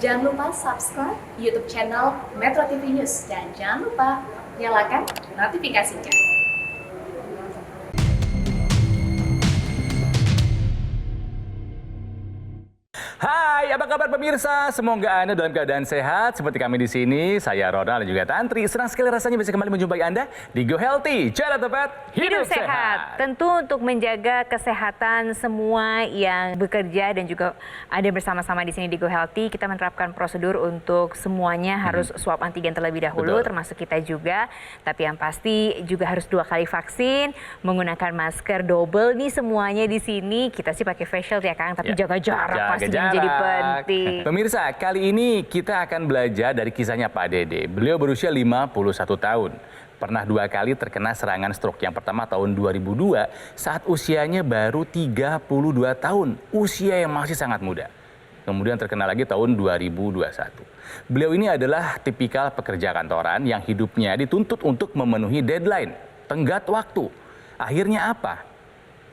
Jangan lupa subscribe YouTube channel Metro TV News dan jangan lupa nyalakan notifikasinya. Hai, apa kabar pemirsa? Semoga Anda dalam keadaan sehat seperti kami di sini. Saya Ronald dan juga Tantri. Senang sekali rasanya bisa kembali menjumpai Anda di Go Healthy. Cara tepat, hidup sehat. Tentu untuk menjaga kesehatan semua yang bekerja dan juga ada bersama-sama di sini di Go Healthy, kita menerapkan prosedur untuk semuanya harus swab antigen terlebih dahulu, termasuk kita juga. Tapi yang pasti juga harus 2 kali vaksin, menggunakan masker double nih semuanya di sini. Kita sih pakai face shield ya Kang, tapi jaga jarak pasti menjadi penting. Pemirsa, kali ini kita akan belajar dari kisahnya Pak Dede. Beliau berusia 51 tahun. Pernah 2 kali terkena serangan stroke. Yang pertama tahun 2002 saat usianya baru 32 tahun. Usia yang masih sangat muda. Kemudian terkena lagi tahun 2021. Beliau ini adalah tipikal pekerja kantoran yang hidupnya dituntut untuk memenuhi deadline. Tenggat waktu. Akhirnya apa?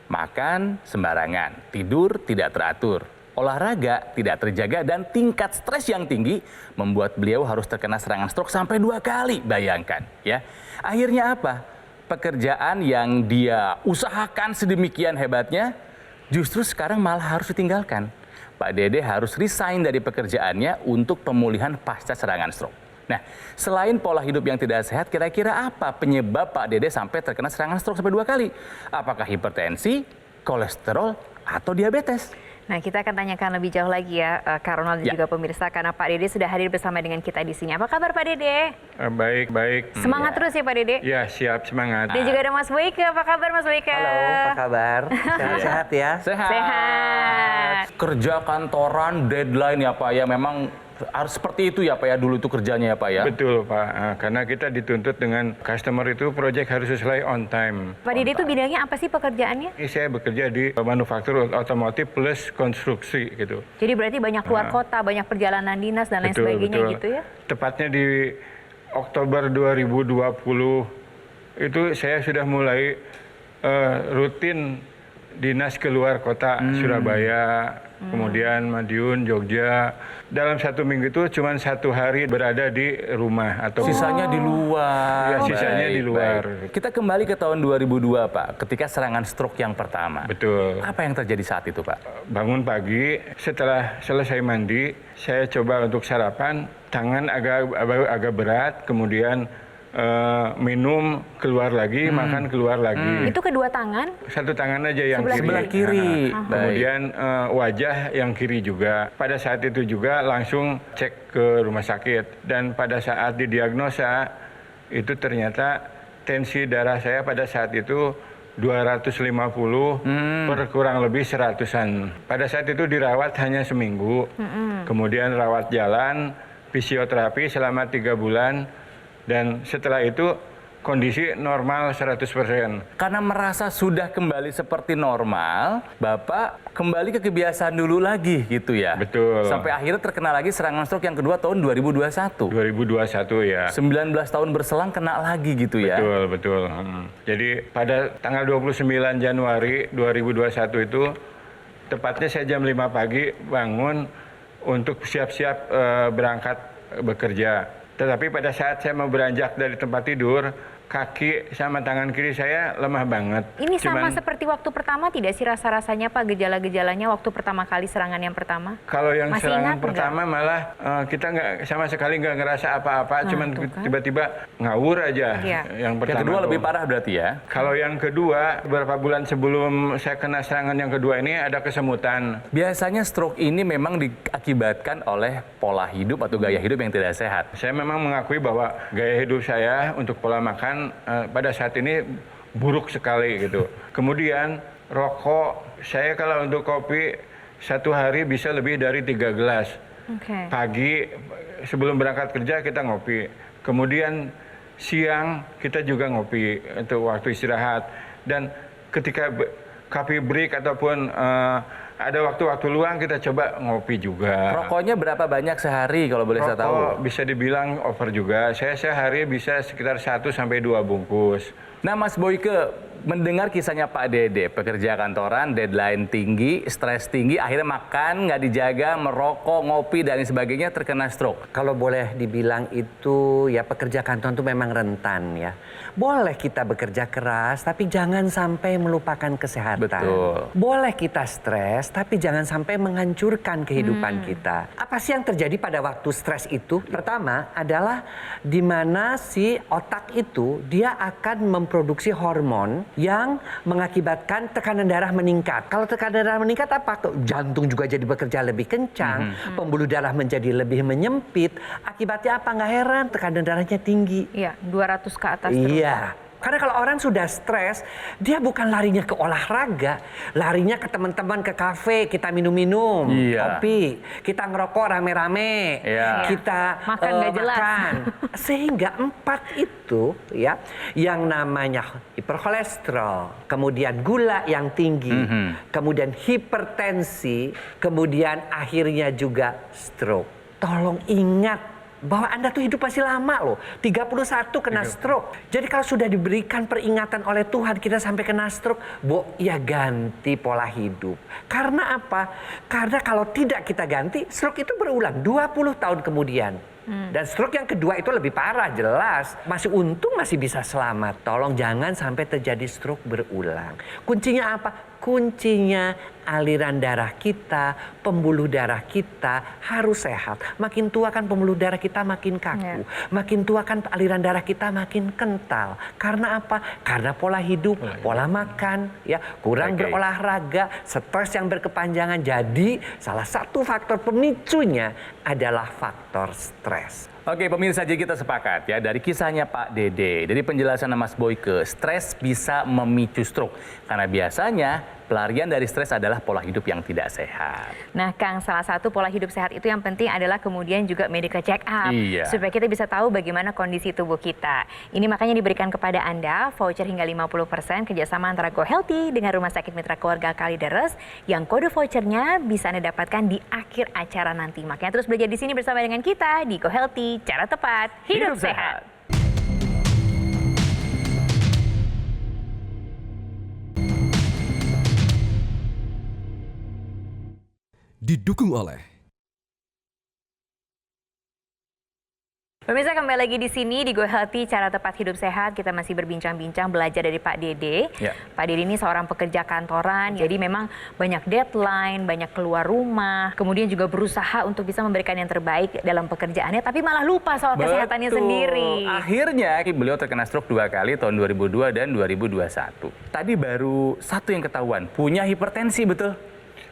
Makan sembarangan, tidur tidak teratur. Olahraga tidak terjaga dan tingkat stres yang tinggi membuat beliau harus terkena serangan stroke sampai 2 kali. Bayangkan ya. Akhirnya apa? Pekerjaan yang dia usahakan sedemikian hebatnya justru sekarang malah harus ditinggalkan. Pak Dede harus resign dari pekerjaannya untuk pemulihan pasca serangan stroke. Nah, selain pola hidup yang tidak sehat, kira-kira apa penyebab Pak Dede sampai terkena serangan stroke sampai 2 kali? Apakah hipertensi, kolesterol, atau diabetes? Nah, kita akan tanyakan lebih jauh lagi ya, Kak Ronald dan juga pemirsa, karena Pak Dede sudah hadir bersama dengan kita di sini. Apa kabar Pak Dede? Baik. Semangat terus ya Pak Dede? Ya, siap, semangat. Dan juga ada Mas Boyke. Apa kabar Mas Boyke? Halo, apa kabar? Sehat ya? Sehat. Kerja kantoran, deadline ya Pak ya, memang harus seperti itu ya Pak ya, dulu itu kerjanya ya Pak ya? Betul Pak, karena kita dituntut dengan customer itu project harus selesai on time. Pak Dede itu bidangnya apa sih pekerjaannya? Ini saya bekerja di manufaktur otomotif plus konstruksi gitu. Jadi berarti banyak keluar kota, banyak perjalanan dinas dan lain sebagainya gitu ya? Tepatnya di Oktober 2020 itu saya sudah mulai rutin dinas keluar kota, Surabaya, kemudian Madiun, Jogja. Dalam 1 minggu itu cuma 1 hari berada di rumah atau sisanya di luar. Ya, sisanya di luar. Baik. Kita kembali ke tahun 2002 Pak, ketika serangan stroke yang pertama. Betul. Apa yang terjadi saat itu Pak? Bangun pagi, setelah selesai mandi, saya coba untuk sarapan, tangan agak berat, kemudian minum keluar lagi, makan keluar lagi. Itu kedua tangan? 1 tangan aja yang Sebelah kiri. kiri. Kemudian wajah yang kiri juga. Pada saat itu juga langsung cek ke rumah sakit. Dan pada saat didiagnosa, itu ternyata tensi darah saya pada saat itu 250 per kurang lebih 100-an. Pada saat itu dirawat hanya seminggu. Kemudian rawat jalan, fisioterapi selama 3 bulan. Dan setelah itu kondisi normal 100%. Karena merasa sudah kembali seperti normal, Bapak kembali ke kebiasaan dulu lagi gitu ya? Betul. Sampai akhirnya terkena lagi serangan stroke yang kedua tahun 2021. 2021 ya. 19 tahun berselang kena lagi gitu ya? Betul. Jadi pada tanggal 29 Januari 2021 itu, tepatnya saya jam 5 pagi bangun untuk siap-siap berangkat bekerja. Tetapi pada saat saya mau beranjak dari tempat tidur, kaki sama tangan kiri saya lemah banget. Ini sama seperti waktu pertama tidak sih rasa-rasanya Pak, gejala-gejalanya waktu pertama kali serangan yang pertama? Kalau yang Masih serangan ingat pertama malah kita nggak sama sekali nggak ngerasa apa-apa, cuman tiba-tiba ngawur aja. Yang pertama. Yang kedua lebih parah berarti ya? Kalau yang kedua, beberapa bulan sebelum saya kena serangan yang kedua ini ada kesemutan. Biasanya stroke ini memang diakibatkan oleh pola hidup atau gaya hidup yang tidak sehat. Saya memang mengakui bahwa gaya hidup saya untuk pola makan pada saat ini buruk sekali gitu. Kemudian rokok, saya kalau untuk kopi 1 hari bisa lebih dari 3 gelas. Pagi sebelum berangkat kerja kita ngopi. Kemudian siang kita juga ngopi untuk waktu istirahat. Dan ketika coffee break ataupun ada waktu-waktu luang kita coba ngopi juga. Rokoknya berapa banyak sehari kalau boleh saya tahu? Rokok bisa dibilang over juga. Saya sehari bisa sekitar 1 sampai 2 bungkus. Nah Mas Boyke, mendengar kisahnya Pak Dede, pekerja kantoran, deadline tinggi, stres tinggi, akhirnya makan nggak dijaga, merokok, ngopi, dan sebagainya, terkena stroke. Kalau boleh dibilang itu ya pekerja kantor itu memang rentan ya. Boleh kita bekerja keras tapi jangan sampai melupakan kesehatan. Betul. Boleh kita stres tapi jangan sampai menghancurkan kehidupan kita. Apa sih yang terjadi pada waktu stres itu? Pertama adalah di mana si otak itu dia akan memproduksi hormon yang mengakibatkan tekanan darah meningkat. Kalau tekanan darah meningkat apa? Jantung juga jadi bekerja lebih kencang, pembuluh darah menjadi lebih menyempit. Akibatnya apa? Nggak heran tekanan darahnya tinggi. Iya, 200 ke atas terus. Iya. Karena kalau orang sudah stres, dia bukan larinya ke olahraga, larinya ke teman-teman, ke kafe, kita minum-minum, kopi, kita ngerokok rame-rame, kita makan nggak jelas. Sehingga 4 itu ya, yang namanya hiperkolesterol, kemudian gula yang tinggi, kemudian hipertensi, kemudian akhirnya juga stroke. Tolong ingat bahwa Anda tuh hidup masih lama loh. 31 kena stroke. Jadi kalau sudah diberikan peringatan oleh Tuhan kita sampai kena stroke, ya ganti pola hidup. Karena apa? Karena kalau tidak kita ganti, stroke itu berulang 20 tahun kemudian. Dan stroke yang kedua itu lebih parah, jelas. Masih untung masih bisa selamat. Tolong jangan sampai terjadi stroke berulang. Kuncinya apa? Kuncinya aliran darah kita, pembuluh darah kita harus sehat. Makin tua kan pembuluh darah kita makin kaku. Makin tua kan aliran darah kita makin kental. Karena apa? Karena pola hidup, pola makan, ya, kurang berolahraga, stres yang berkepanjangan. Jadi salah satu faktor pemicunya adalah faktor stres. Oke, pemirsa, jadi kita sepakat ya dari kisahnya Pak Dede, dari penjelasan Mas Boyke, stres bisa memicu stroke karena biasanya pelarian dari stres adalah pola hidup yang tidak sehat. Nah, Kang, salah satu pola hidup sehat itu yang penting adalah kemudian juga medical check up supaya kita bisa tahu bagaimana kondisi tubuh kita. Ini makanya diberikan kepada Anda voucher hingga 50% kerjasama antara Go Healthy dengan Rumah Sakit Mitra Keluarga Kalideres yang kode vouchernya bisa Anda dapatkan di akhir acara nanti. Makanya terus belajar di sini bersama dengan kita di Go Healthy, cara tepat hidup sehat. Didukung oleh Pemirsa, kembali lagi di sini di Go Healthy, cara tepat hidup sehat. Kita masih berbincang-bincang belajar dari Pak Dede. Pak Dede ini seorang pekerja kantoran, jadi memang banyak deadline, banyak keluar rumah, kemudian juga berusaha untuk bisa memberikan yang terbaik dalam pekerjaannya, tapi malah lupa soal kesehatannya sendiri. Akhirnya beliau terkena stroke 2 kali tahun 2002 dan 2021. Tadi baru satu yang ketahuan, punya hipertensi, betul?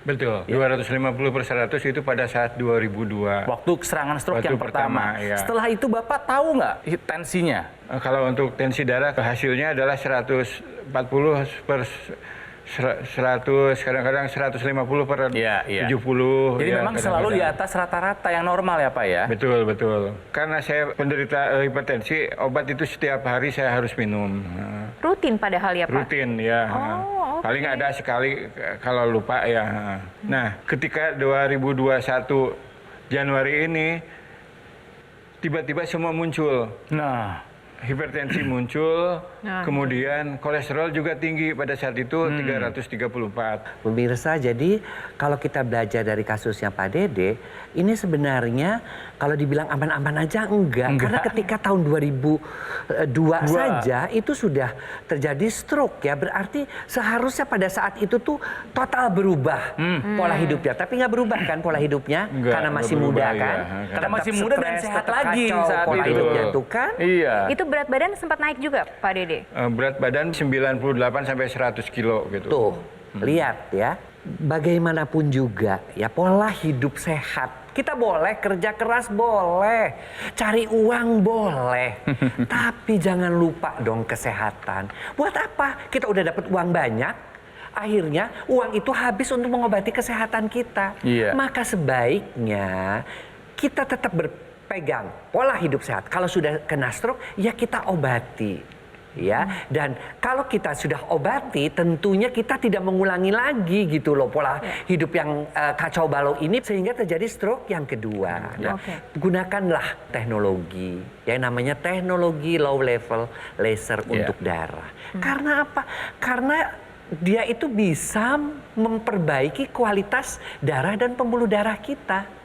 Betul, 250/100 itu pada saat 2002. Waktu serangan stroke yang pertama. Setelah itu Bapak tahu nggak tensinya? Kalau untuk tensi darah, hasilnya adalah 140/100, kadang-kadang 150/70. Jadi memang selalu di atas rata-rata yang normal ya Pak ya? Betul, betul. Karena saya penderita hipertensi, obat itu setiap hari saya harus minum. Rutin padahal ya Pak? Rutin ya. Paling ada sekali kalau lupa ya. Nah, ketika 2021 Januari ini tiba-tiba semua muncul. Hipertensi muncul, kemudian kolesterol juga tinggi pada saat itu 334. Pemirsa, jadi kalau kita belajar dari kasusnya Pak Dede, ini sebenarnya kalau dibilang aman-aman aja enggak. Karena ketika tahun 2002 saja itu sudah terjadi stroke ya. Berarti seharusnya pada saat itu tuh total berubah pola hidupnya. Tapi nggak berubah kan pola hidupnya? Karena masih muda kan? Karena masih muda dan sehat lagi saat pola itu. hidupnya tuh kan? Itu berat badan sempat naik juga Pak Dede? Berat badan 98 sampai 100 kilo gitu. Tuh, lihat ya. Bagaimanapun juga ya pola hidup sehat. Kita boleh kerja keras, boleh cari uang, boleh. Tapi jangan lupa dong kesehatan. Buat apa? Kita udah dapat uang banyak, akhirnya uang itu habis untuk mengobati kesehatan kita. Maka sebaiknya kita tetap berpegang pola hidup sehat. Kalau sudah kena stroke, ya kita obati. ya. Dan kalau kita sudah obati, tentunya kita tidak mengulangi lagi gitu loh pola hidup yang kacau balau ini sehingga terjadi stroke yang kedua. Nah, gunakanlah teknologi yang namanya teknologi low level laser untuk darah. Karena apa? Karena dia itu bisa memperbaiki kualitas darah dan pembuluh darah kita.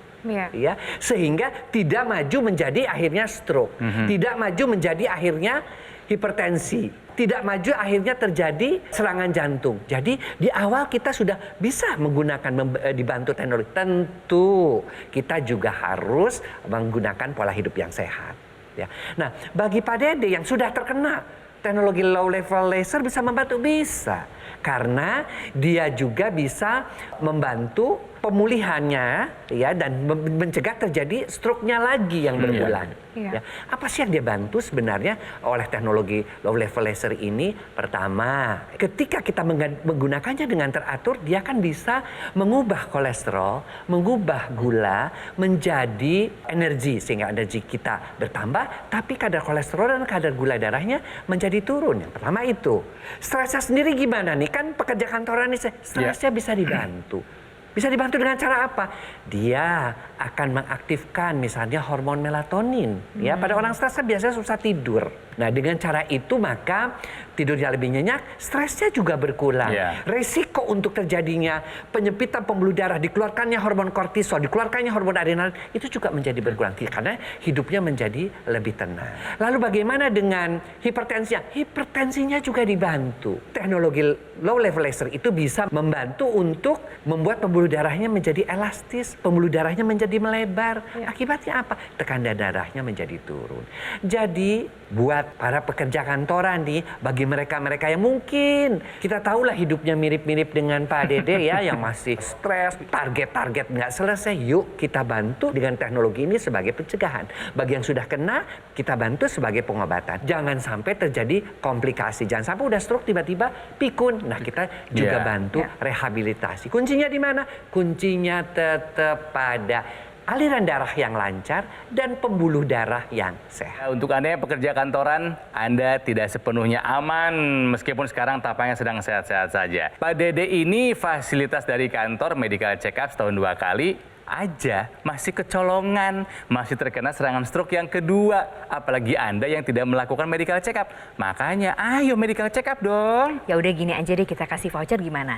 Ya, sehingga tidak maju menjadi akhirnya stroke, tidak maju menjadi akhirnya hipertensi, tidak maju akhirnya terjadi serangan jantung. Jadi di awal kita sudah bisa menggunakan dibantu teknologi. Tentu kita juga harus menggunakan pola hidup yang sehat. Ya. Nah, bagi Pak Dede yang sudah terkena teknologi low level laser bisa membantu, bisa. Karena dia juga bisa membantu pemulihannya ya dan mencegah terjadi stroke-nya lagi yang berulang. Ya. Apa sih yang dia bantu sebenarnya oleh teknologi low level laser ini? Pertama, ketika kita menggunakannya dengan teratur, dia kan bisa mengubah kolesterol, mengubah gula menjadi energi sehingga energi kita bertambah, tapi kadar kolesterol dan kadar gula darahnya menjadi turun. Yang pertama itu. Stresnya sendiri gimana nih? Kan pekerja kantoran ini stresnya bisa dibantu. Bisa dibantu dengan cara apa? Dia akan mengaktifkan misalnya hormon melatonin. Ya, pada orang stres biasanya susah tidur. Nah, dengan cara itu maka tidurnya lebih nyenyak, stresnya juga berkurang. Resiko untuk terjadinya penyempitan pembuluh darah, dikeluarkannya hormon kortisol, dikeluarkannya hormon adrenalin, itu juga menjadi berkurang karena hidupnya menjadi lebih tenang. Lalu bagaimana dengan hipertensinya? Hipertensinya juga dibantu. Teknologi low level laser itu bisa membantu untuk membuat pembuluh darahnya menjadi elastis, pembuluh darahnya menjadi melebar. Akibatnya apa? Tekanan darahnya menjadi turun. Jadi buat para pekerja kantoran nih, bagi mereka-mereka yang mungkin kita tahulah hidupnya mirip-mirip dengan Pak Dede ya, yang masih stres, target-target nggak selesai, yuk kita bantu dengan teknologi ini sebagai pencegahan. Bagi yang sudah kena, kita bantu sebagai pengobatan. Jangan sampai terjadi komplikasi, jangan sampai udah stroke tiba-tiba pikun. Nah, kita juga bantu rehabilitasi. Kuncinya di mana? Kuncinya tetap pada aliran darah yang lancar dan pembuluh darah yang sehat. Untuk Anda yang pekerja kantoran, Anda tidak sepenuhnya aman meskipun sekarang tampaknya sedang sehat-sehat saja. Pak Dede ini fasilitas dari kantor medical check up setahun 2 kali aja masih kecolongan, masih terkena serangan stroke yang kedua. Apalagi Anda yang tidak melakukan medical check up. Makanya ayo medical check up dong. Ya udah gini aja deh, kita kasih voucher gimana?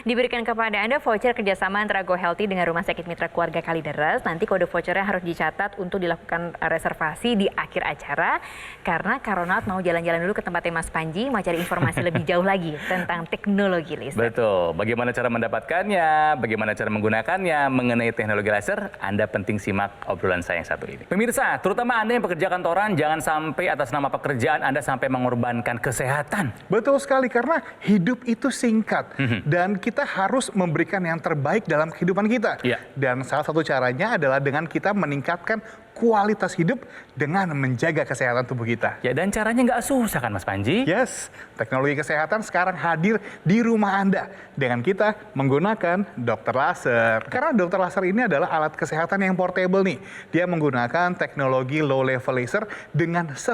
Diberikan kepada Anda voucher kerjasama antara Go Healthy dengan Rumah Sakit Mitra Keluarga Kalideres. Nanti kode vouchernya harus dicatat untuk dilakukan reservasi di akhir acara. Karena Kak Ronald mau jalan-jalan dulu ke tempatnya Mas Panji, mau cari informasi lebih jauh lagi tentang teknologi laser. Betul. Bagaimana cara mendapatkannya, bagaimana cara menggunakannya, mengenai teknologi laser, Anda penting simak obrolan saya yang satu ini. Pemirsa, terutama Anda yang pekerja kantoran, jangan sampai atas nama pekerjaan Anda sampai mengorbankan kesehatan. Betul sekali, karena hidup itu singkat dan kita harus memberikan yang terbaik dalam kehidupan kita. Dan salah satu caranya adalah dengan kita meningkatkan kualitas hidup dengan menjaga kesehatan tubuh kita. Ya, dan caranya nggak susah kan Mas Panji? Yes, teknologi kesehatan sekarang hadir di rumah Anda dengan kita menggunakan dokter laser. Karena dokter laser ini adalah alat kesehatan yang portable nih. Dia menggunakan teknologi low level laser dengan 10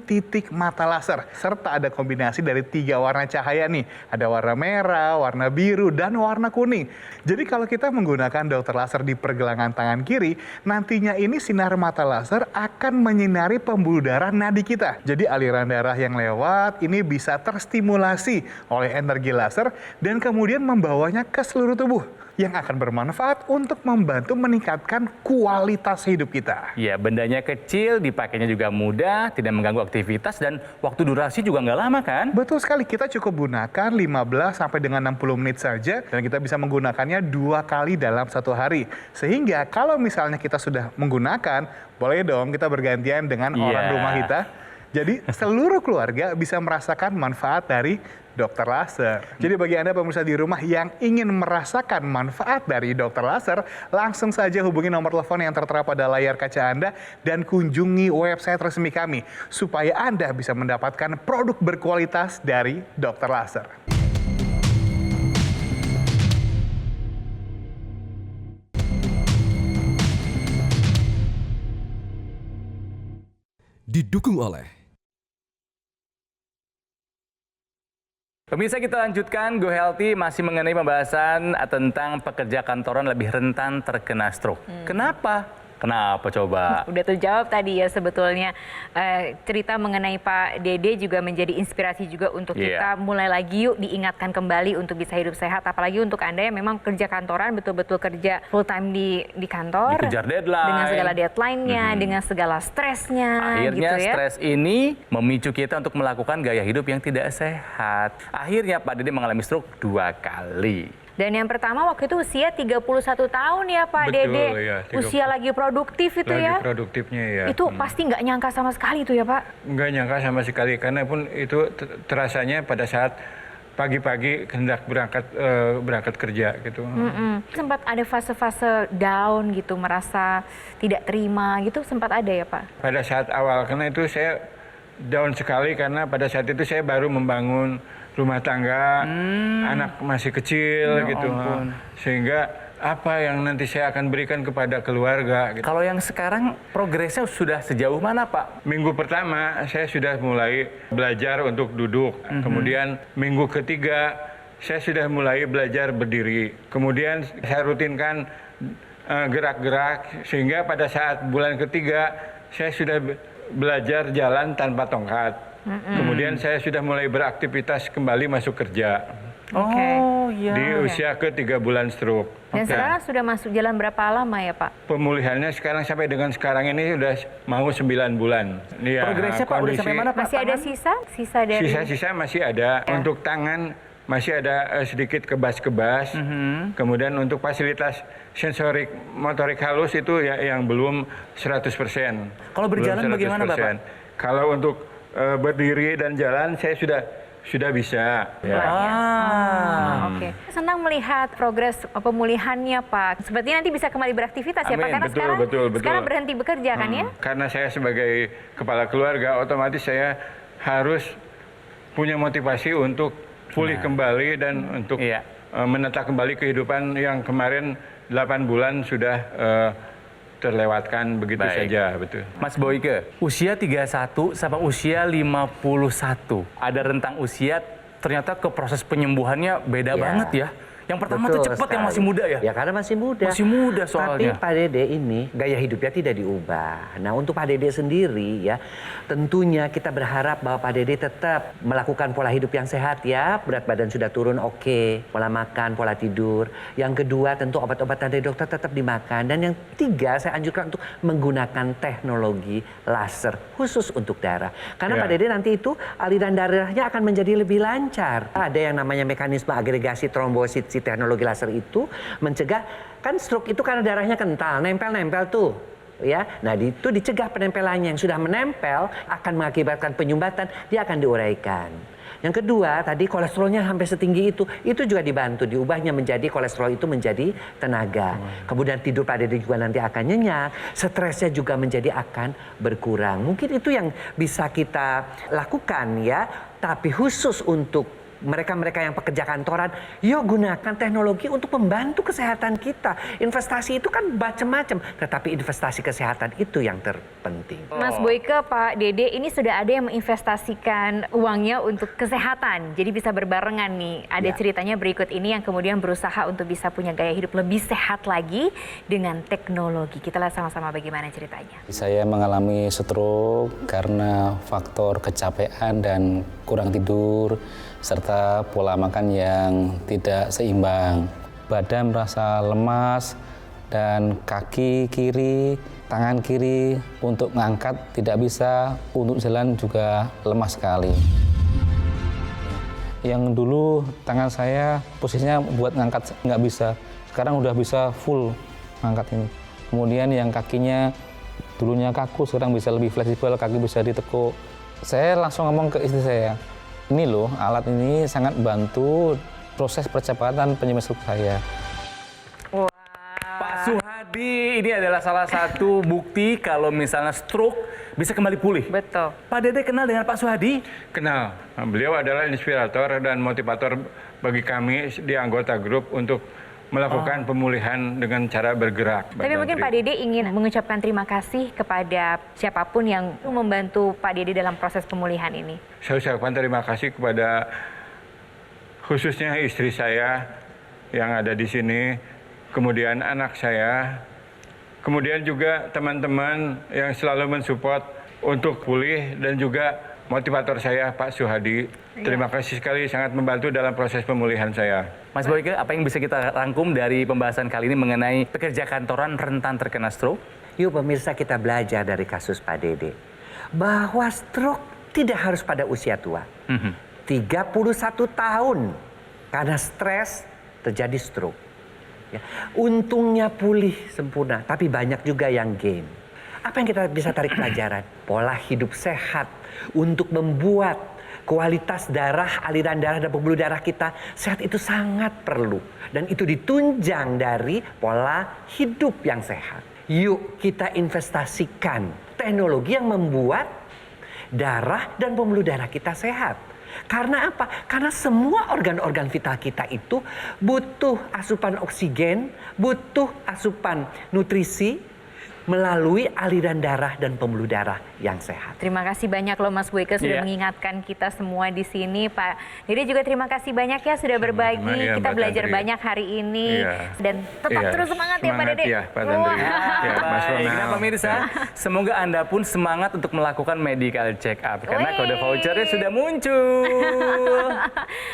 titik mata laser. Serta ada kombinasi dari 3 warna cahaya nih. Ada warna merah, warna biru, dan warna kuning. Jadi kalau kita menggunakan dokter laser di pergelangan tangan kiri, nantinya ini sinar mata laser akan menyinari pembuluh darah nadi kita. Jadi aliran darah yang lewat ini bisa terstimulasi oleh energi laser dan kemudian membawanya ke seluruh tubuh yang akan bermanfaat untuk membantu meningkatkan kualitas hidup kita. Ya, bendanya kecil, dipakainya juga mudah, tidak mengganggu aktivitas, dan waktu durasi juga nggak lama kan? Betul sekali, kita cukup gunakan 15 sampai dengan 60 menit saja dan kita bisa menggunakannya 2 kali dalam 1 hari. Sehingga kalau misalnya kita sudah menggunakan, boleh dong kita bergantian dengan orang rumah kita. Jadi seluruh keluarga bisa merasakan manfaat dari dokter laser. Jadi bagi Anda pemirsa di rumah yang ingin merasakan manfaat dari dokter laser, langsung saja hubungi nomor telepon yang tertera pada layar kaca Anda dan kunjungi website resmi kami supaya Anda bisa mendapatkan produk berkualitas dari dokter laser. Didukung oleh Pemirsa, kita lanjutkan Go Healthy masih mengenai pembahasan tentang pekerja kantoran lebih rentan terkena stroke. Kenapa? Kenapa coba? Udah terjawab tadi ya sebetulnya. Cerita mengenai Pak Dede juga menjadi inspirasi juga untuk kita mulai lagi yuk diingatkan kembali untuk bisa hidup sehat. Apalagi untuk Anda yang memang kerja kantoran, betul-betul kerja full time di kantor. Dikejar deadline. Dengan segala deadline-nya, dengan segala stresnya. Akhirnya gitu ya. stres ini memicu kita untuk melakukan gaya hidup yang tidak sehat. Akhirnya Pak Dede mengalami stroke 2 kali. Dan yang pertama waktu itu usia 31 tahun ya Pak Betul, Dede. ya, Usia lagi produktif itu ya. Lagi produktifnya ya. Itu pasti nggak nyangka sama sekali itu ya Pak. Nggak nyangka sama sekali, karena pun itu terasanya pada saat pagi-pagi hendak berangkat kerja gitu. Sempat ada fase-fase down gitu, merasa tidak terima gitu, sempat ada ya Pak? Pada saat awal, karena itu saya down sekali karena pada saat itu saya baru membangun rumah tangga, anak masih kecil gitu. Sehingga apa yang nanti saya akan berikan kepada keluarga gitu. Kalau yang sekarang progresnya sudah sejauh mana Pak? Minggu pertama saya sudah mulai belajar untuk duduk. Kemudian minggu ketiga saya sudah mulai belajar berdiri. Kemudian saya rutinkan gerak-gerak sehingga pada saat bulan ketiga saya sudah belajar jalan tanpa tongkat. Kemudian saya sudah mulai beraktivitas kembali masuk kerja. Oh iya. Di usia ke-3 bulan stroke. Dan sekarang sudah masuk jalan berapa lama ya Pak? Pemulihannya sekarang sampai dengan sekarang ini sudah mau 9 bulan. Ya, Progresnya Pak udah sampai mana Pak? Masih ada sisa? Sisa dari... Sisa-sisa masih ada. Ya. Untuk tangan masih ada sedikit kebas-kebas. Kemudian untuk fasilitas sensorik motorik halus itu ya yang belum 100%. Kalau berjalan Belum 100%. bagaimana Bapak? Kalau untuk berdiri dan jalan saya sudah bisa. Ya. Oke. Senang melihat progres pemulihannya Pak. Sepertinya nanti bisa kembali beraktivitas ya Pak. Amin, Karena betul. sekarang berhenti bekerja kan ya? Karena saya sebagai kepala keluarga, otomatis saya harus punya motivasi untuk pulih kembali dan untuk menata kembali kehidupan yang kemarin 8 bulan sudah terlewatkan begitu saja, betul. Mas Boyke, usia 31 sama usia 51. Ada rentang usia, ternyata ke proses penyembuhannya beda banget ya. Yang pertama tuh cepat, yang masih muda ya? Ya karena masih muda. Masih muda soalnya. Tapi Pak Dede ini gaya hidupnya tidak diubah. Nah untuk Pak Dede sendiri ya, tentunya kita berharap bahwa Pak Dede tetap melakukan pola hidup yang sehat ya. Berat badan sudah turun oke, pola makan, pola tidur. Yang kedua tentu obat-obatan dari dokter tetap dimakan. Dan yang ketiga saya anjurkan untuk menggunakan teknologi laser khusus untuk darah. Karena Pak Dede nanti itu aliran darahnya akan menjadi lebih lancar. Ada yang namanya mekanisme agregasi trombosit. Si teknologi laser itu mencegah, kan stroke itu karena darahnya kental, nempel-nempel tuh. Ya, nah itu dicegah penempelannya. Yang sudah menempel akan mengakibatkan penyumbatan, dia akan diuraikan. Yang kedua, tadi kolesterolnya sampai setinggi itu juga dibantu, diubahnya menjadi kolesterol itu menjadi tenaga. Kemudian tidur Pak Dede juga nanti akan nyenyak, stresnya juga menjadi akan berkurang. Mungkin itu yang bisa kita lakukan ya, tapi khusus untuk mereka-mereka yang pekerja kantoran, yuk gunakan teknologi untuk membantu kesehatan kita. Investasi itu kan macam-macam, tetapi investasi kesehatan itu yang terpenting. Mas Boyke, Pak Dede, ini sudah ada yang menginvestasikan uangnya untuk kesehatan. Jadi bisa berbarengan nih. Ada ceritanya berikut ini yang kemudian berusaha untuk bisa punya gaya hidup lebih sehat lagi dengan teknologi. Kita lihat sama-sama bagaimana ceritanya. Saya mengalami stroke karena faktor kecapean dan kurang tidur, serta pola makan yang tidak seimbang. Badan merasa lemas dan kaki kiri, tangan kiri untuk ngangkat tidak bisa, untuk jalan juga lemas sekali. Yang dulu tangan saya posisinya buat ngangkat nggak bisa, sekarang udah bisa full ngangkat ini. Kemudian yang kakinya dulunya kaku, sekarang bisa lebih fleksibel, kaki bisa ditekuk. Saya langsung ngomong ke istri saya, ini loh, alat ini sangat bantu proses percepatan penyembuhan stroke saya. Pak Suhadi, ini adalah salah satu bukti kalau misalnya stroke bisa kembali pulih. Betul. Pak Dede kenal dengan Pak Suhadi? Kenal. Beliau adalah inspirator dan motivator bagi kami di anggota grup untuk melakukan pemulihan dengan cara bergerak. Tapi mungkin Pak Dede ingin mengucapkan terima kasih kepada siapapun yang membantu Pak Dede dalam proses pemulihan ini. Saya ucapkan terima kasih kepada khususnya istri saya yang ada di sini, kemudian anak saya, kemudian juga teman-teman yang selalu mensupport untuk pulih dan juga motivator saya Pak Suhadi. Terima kasih sekali, sangat membantu dalam proses pemulihan saya. Mas Boyke, apa yang bisa kita rangkum dari pembahasan kali ini mengenai pekerja kantoran rentan terkena stroke? Yuk pemirsa, kita belajar dari kasus Pak Dede. Bahwa stroke tidak harus pada usia tua. 31 tahun karena stres terjadi stroke. Ya. Untungnya pulih sempurna, tapi banyak juga yang game. Apa yang kita bisa tarik pelajaran? Pola hidup sehat untuk membuat kualitas darah, aliran darah dan pembuluh darah kita sehat itu sangat perlu. Dan itu ditunjang dari pola hidup yang sehat. Yuk kita investasikan teknologi yang membuat darah dan pembuluh darah kita sehat. Karena apa? Karena semua organ-organ vital kita itu butuh asupan oksigen, butuh asupan nutrisi melalui aliran darah dan pembuluh darah yang sehat. Terima kasih banyak loh Mas Boyke sudah mengingatkan kita semua di sini. Pak Dede juga terima kasih banyak ya sudah berbagi. Ya, kita Mbak belajar Tantri. banyak hari ini. Dan tetap terus semangat ya Pak Dede. Ya, Pak Tantri. Ya, Mas Baik, Ronald. nah pemirsa, semoga Anda pun semangat untuk melakukan medical check up karena kode vouchernya sudah muncul.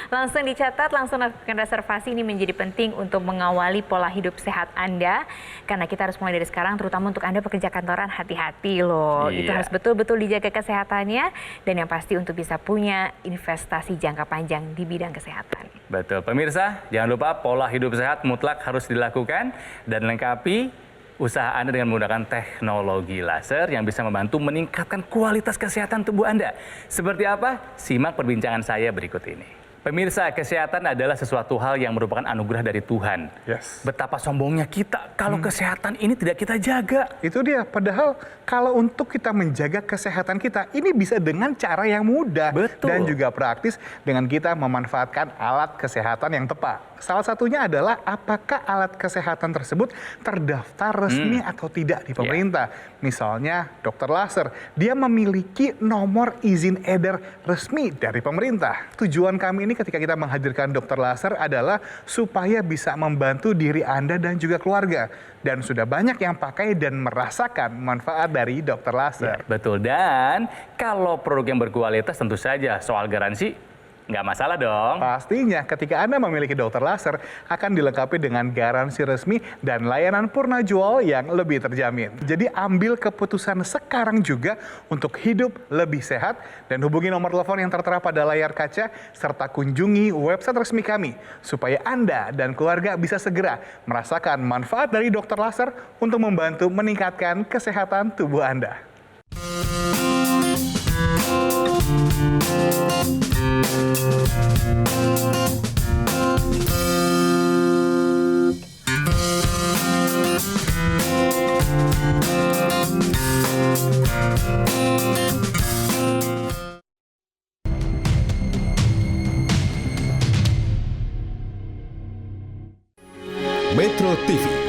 Langsung dicatat, langsung lakukan reservasi. Ini menjadi penting untuk mengawali pola hidup sehat Anda. Karena kita harus mulai dari sekarang, terutama untuk Anda pekerja kantoran, hati-hati loh. Iya. Itu harus betul-betul dijaga kesehatannya. Dan yang pasti untuk bisa punya investasi jangka panjang di bidang kesehatan. Betul, pemirsa, jangan lupa pola hidup sehat mutlak harus dilakukan dan lengkapi usaha Anda dengan menggunakan teknologi laser yang bisa membantu meningkatkan kualitas kesehatan tubuh Anda. Seperti apa? Simak perbincangan saya berikut ini. Pemirsa, kesehatan adalah sesuatu hal yang merupakan anugerah dari Tuhan. Yes. Betapa sombongnya kita kalau kesehatan ini tidak kita jaga. Itu dia, padahal kalau untuk kita menjaga kesehatan kita, ini bisa dengan cara yang mudah. Betul. Dan juga praktis dengan kita memanfaatkan alat kesehatan yang tepat. Salah satunya adalah apakah alat kesehatan tersebut terdaftar resmi atau tidak di pemerintah. Misalnya dokter laser, dia memiliki nomor izin edar resmi dari pemerintah. Tujuan kami ini ketika kita menghadirkan dokter laser adalah supaya bisa membantu diri Anda dan juga keluarga. Dan sudah banyak yang pakai dan merasakan manfaat dari dokter laser. Betul, dan kalau produk yang berkualitas tentu saja soal garansi nggak masalah dong. Pastinya ketika Anda memiliki dokter laser akan dilengkapi dengan garansi resmi dan layanan purna jual yang lebih terjamin. Jadi ambil keputusan sekarang juga untuk hidup lebih sehat dan hubungi nomor telepon yang tertera pada layar kaca serta kunjungi website resmi kami supaya Anda dan keluarga bisa segera merasakan manfaat dari dokter laser untuk membantu meningkatkan kesehatan tubuh Anda. Metro TV